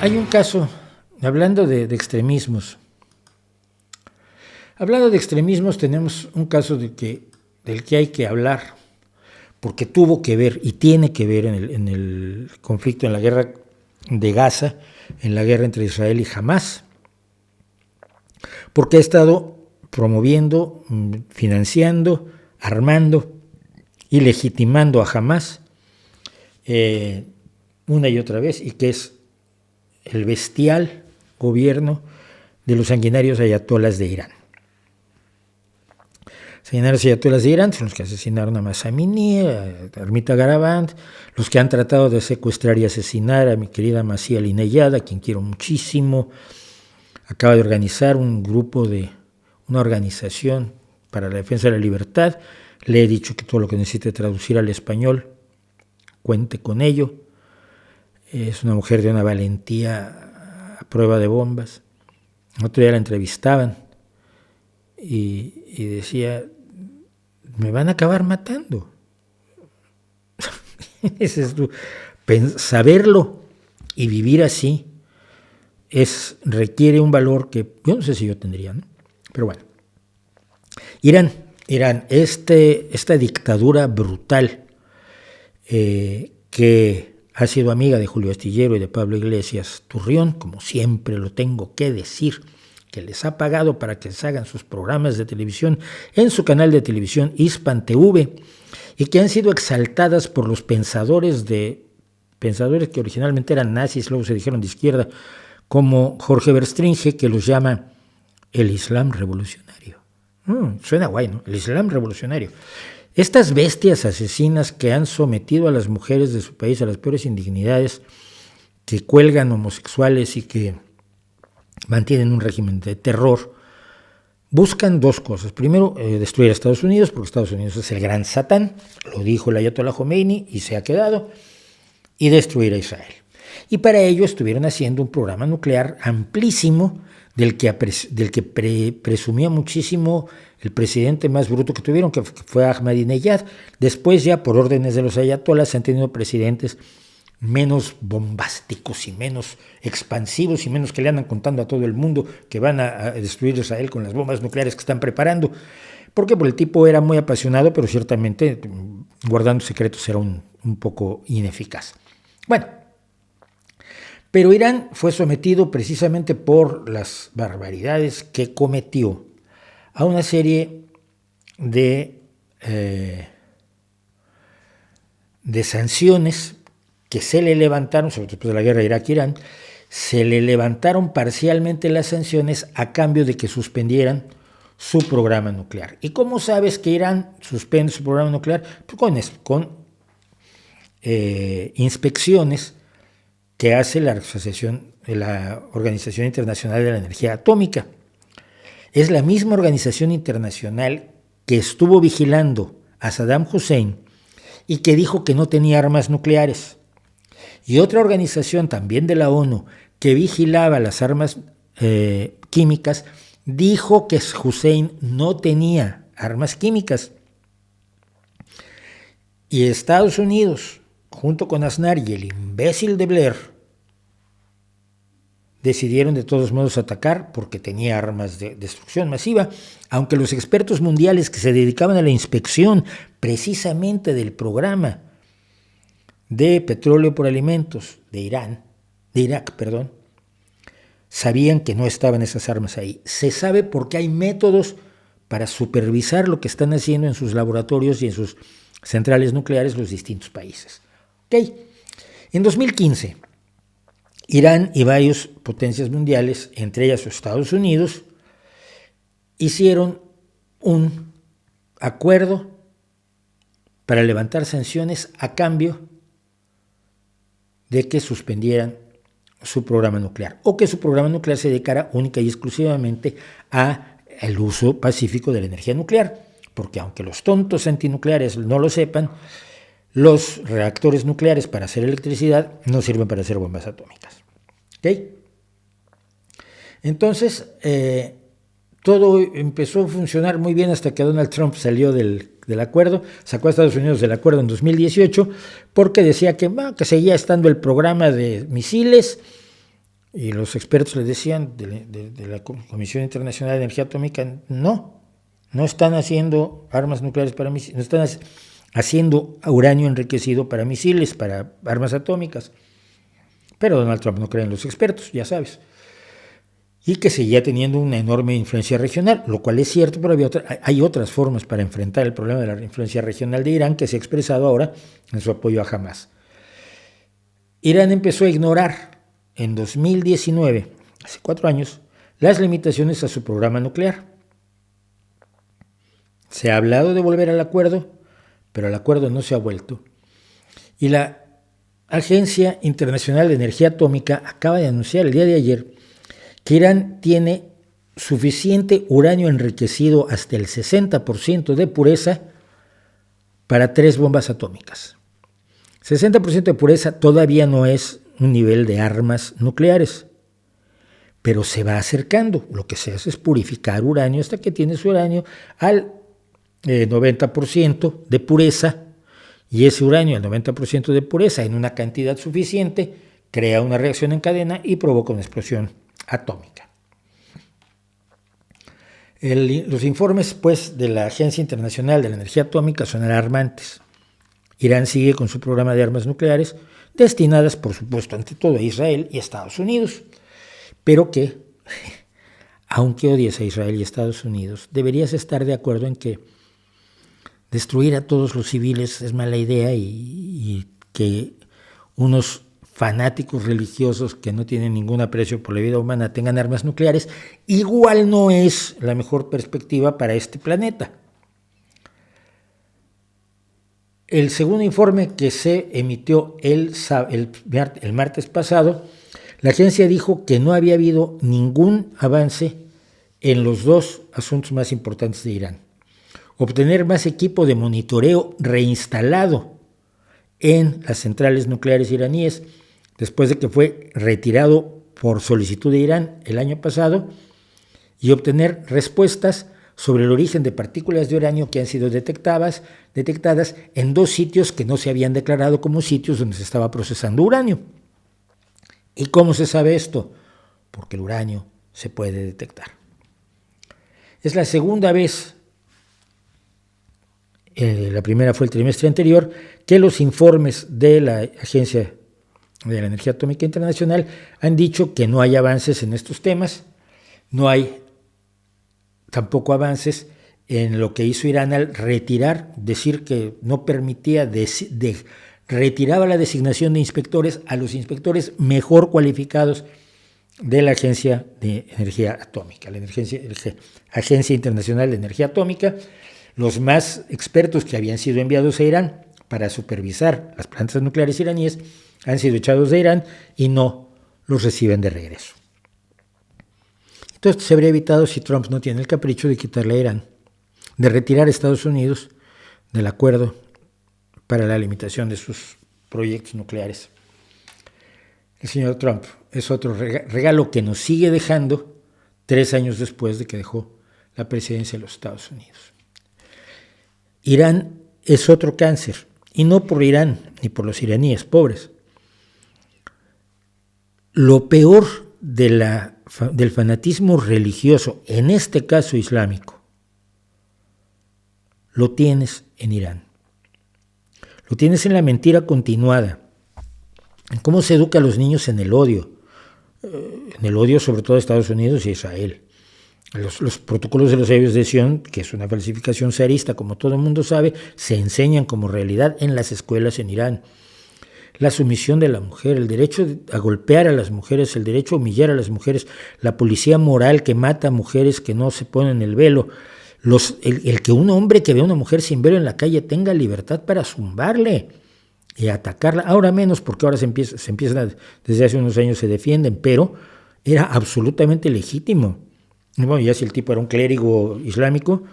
Hay un caso, hablando de extremismos. Hablando de extremismos, tenemos un caso del que hay que hablar, porque tuvo que ver y tiene que ver en el conflicto, en la guerra de Gaza, en la guerra entre Israel y Hamás, porque ha estado promoviendo, financiando, armando y legitimando a Hamás una y otra vez, y que es el bestial gobierno de los sanguinarios ayatolas de Irán. Sanguinarios ayatolas de Irán son los que asesinaron a Mahsa Amini, a Ermita Garaband, los que han tratado de secuestrar y asesinar a mi querida Masih Alinejad, a quien quiero muchísimo. Acaba de organizar una organización para la defensa de la libertad. Le he dicho que todo lo que necesite traducir al español, cuente con ello. Es una mujer de una valentía a prueba de bombas. Otro día la entrevistaban y decía, me van a acabar matando. Saberlo y vivir así requiere un valor que yo no sé si yo tendría, ¿no? Pero bueno. Irán, esta dictadura brutal que ha sido amiga de Julio Astillero y de Pablo Iglesias Turrión, como siempre lo tengo que decir, que les ha pagado para que se hagan sus programas de televisión en su canal de televisión Hispan TV, y que han sido exaltadas por los pensadores que originalmente eran nazis, luego se dijeron de izquierda, como Jorge Verstringe, que los llama el Islam revolucionario. Suena guay, ¿no? El Islam revolucionario. Estas bestias asesinas que han sometido a las mujeres de su país a las peores indignidades, que cuelgan homosexuales y que mantienen un régimen de terror, buscan dos cosas. Primero, destruir a Estados Unidos, porque Estados Unidos es el gran satán, lo dijo el Ayatollah Khomeini y se ha quedado, y destruir a Israel. Y para ello estuvieron haciendo un programa nuclear amplísimo, del que presumía muchísimo el presidente más bruto que tuvieron, que fue Ahmadinejad. Después, ya por órdenes de los ayatolás, se han tenido presidentes menos bombásticos y menos expansivos y menos que le andan contando a todo el mundo que van a destruir Israel con las bombas nucleares que están preparando. Porque el tipo era muy apasionado, pero ciertamente guardando secretos era un poco ineficaz. Bueno, pero Irán fue sometido precisamente por las barbaridades que cometió a una serie de sanciones que se le levantaron, sobre todo después de la guerra Irak-Irán, se le levantaron parcialmente las sanciones a cambio de que suspendieran su programa nuclear. ¿Y cómo sabes que Irán suspende su programa nuclear? Pues con inspecciones que hace la Organización Internacional de la Energía Atómica. Es la misma organización internacional que estuvo vigilando a Saddam Hussein y que dijo que no tenía armas nucleares. Y otra organización también de la ONU que vigilaba las armas químicas dijo que Hussein no tenía armas químicas. Y Estados Unidos, junto con Aznar y el imbécil de Blair, decidieron de todos modos atacar porque tenía armas de destrucción masiva, aunque los expertos mundiales que se dedicaban a la inspección precisamente del programa de petróleo por alimentos de Irak, sabían que no estaban esas armas ahí. Se sabe porque hay métodos para supervisar lo que están haciendo en sus laboratorios y en sus centrales nucleares los distintos países. ¿Okay? En 2015, Irán y varias potencias mundiales, entre ellas Estados Unidos, hicieron un acuerdo para levantar sanciones a cambio de que suspendieran su programa nuclear, o que su programa nuclear se dedicara única y exclusivamente al uso pacífico de la energía nuclear, porque aunque los tontos antinucleares no lo sepan, los reactores nucleares para hacer electricidad no sirven para hacer bombas atómicas. ¿Okay? Entonces, todo empezó a funcionar muy bien hasta que Donald Trump salió del acuerdo, sacó a Estados Unidos del acuerdo en 2018, porque decía que seguía estando el programa de misiles Y los expertos les decían de la Comisión Internacional de Energía Atómica, no están haciendo armas nucleares para misiles, no están haciendo uranio enriquecido para misiles, para armas atómicas. Pero Donald Trump no cree en los expertos, ya sabes. Y que seguía teniendo una enorme influencia regional, lo cual es cierto, pero hay otras formas para enfrentar el problema de la influencia regional de Irán que se ha expresado ahora en su apoyo a Hamás. Irán empezó a ignorar en 2019, hace 4 años, las limitaciones a su programa nuclear. Se ha hablado de volver al acuerdo, pero el acuerdo no se ha vuelto. Y la Agencia Internacional de Energía Atómica acaba de anunciar el día de ayer que Irán tiene suficiente uranio enriquecido hasta el 60% de pureza para 3 bombas atómicas. 60% de pureza todavía no es un nivel de armas nucleares, pero se va acercando. Lo que se hace es purificar uranio hasta que tiene su uranio al 90% de pureza, y ese uranio al 90% de pureza en una cantidad suficiente crea una reacción en cadena y provoca una explosión atómica. Los informes, pues, de la Agencia Internacional de la Energía Atómica son alarmantes. Irán sigue con su programa de armas nucleares, destinadas, por supuesto, ante todo a Israel y Estados Unidos, pero que, aunque odies a Israel y Estados Unidos, deberías estar de acuerdo en que destruir a todos los civiles es mala idea y que unos fanáticos religiosos que no tienen ningún aprecio por la vida humana tengan armas nucleares, igual no es la mejor perspectiva para este planeta. El segundo informe que se emitió el martes pasado, la agencia dijo que no había habido ningún avance en los 2 asuntos más importantes de Irán. Obtener más equipo de monitoreo reinstalado en las centrales nucleares iraníes, después de que fue retirado por solicitud de Irán el año pasado, y obtener respuestas sobre el origen de partículas de uranio que han sido detectadas en 2 sitios que no se habían declarado como sitios donde se estaba procesando uranio. ¿Y cómo se sabe esto? Porque el uranio se puede detectar. Es la segunda vez, la primera fue el trimestre anterior, que los informes de la Agencia de la Energía Atómica Internacional han dicho que no hay avances en estos temas, no hay tampoco avances en lo que hizo Irán al decir que no permitía, retiraba la designación de inspectores a los inspectores mejor cualificados de la Agencia de Energía Atómica, la Agencia Internacional de Energía Atómica. Los más expertos que habían sido enviados a Irán para supervisar las plantas nucleares iraníes han sido echados de Irán y no los reciben de regreso. Entonces se habría evitado si Trump no tiene el capricho de quitarle a Irán, de retirar a Estados Unidos del acuerdo para la limitación de sus proyectos nucleares. El señor Trump es otro regalo que nos sigue dejando 3 años después de que dejó la presidencia de los Estados Unidos. Irán es otro cáncer, y no por Irán ni por los iraníes pobres. Lo peor del fanatismo religioso, en este caso islámico, lo tienes en Irán. Lo tienes en la mentira continuada, en cómo se educa a los niños en el odio sobre todo a Estados Unidos y a Israel. Los protocolos de los sabios de Sion, que es una falsificación zarista, como todo el mundo sabe, se enseñan como realidad en las escuelas en Irán. La sumisión de la mujer, el derecho a golpear a las mujeres, el derecho a humillar a las mujeres, la policía moral que mata a mujeres que no se ponen el velo, el que un hombre que ve a una mujer sin velo en la calle tenga libertad para zumbarle y atacarla. Ahora menos, porque ahora desde hace unos años se defienden, pero era absolutamente legítimo. Bueno, ya si el tipo era un clérigo islámico,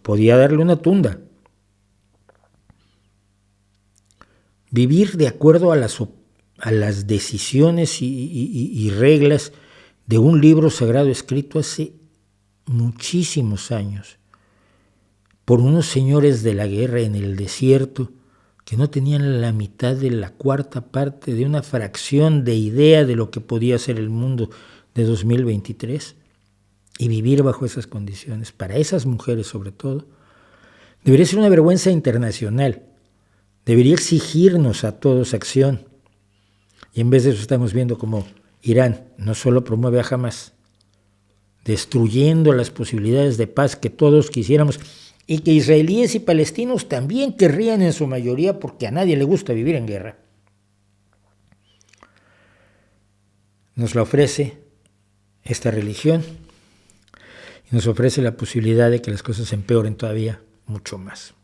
podía darle una tunda. Vivir de acuerdo a las decisiones y reglas de un libro sagrado escrito hace muchísimos años por unos señores de la guerra en el desierto que no tenían la mitad de la cuarta parte de una fracción de idea de lo que podía ser el mundo de 2023, y vivir bajo esas condiciones, para esas mujeres sobre todo, debería ser una vergüenza internacional, debería exigirnos a todos acción, y en vez de eso estamos viendo como Irán no solo promueve a Hamas, destruyendo las posibilidades de paz que todos quisiéramos, y que israelíes y palestinos también querrían en su mayoría, porque a nadie le gusta vivir en guerra. Nos la ofrece esta religión y nos ofrece la posibilidad de que las cosas empeoren todavía mucho más.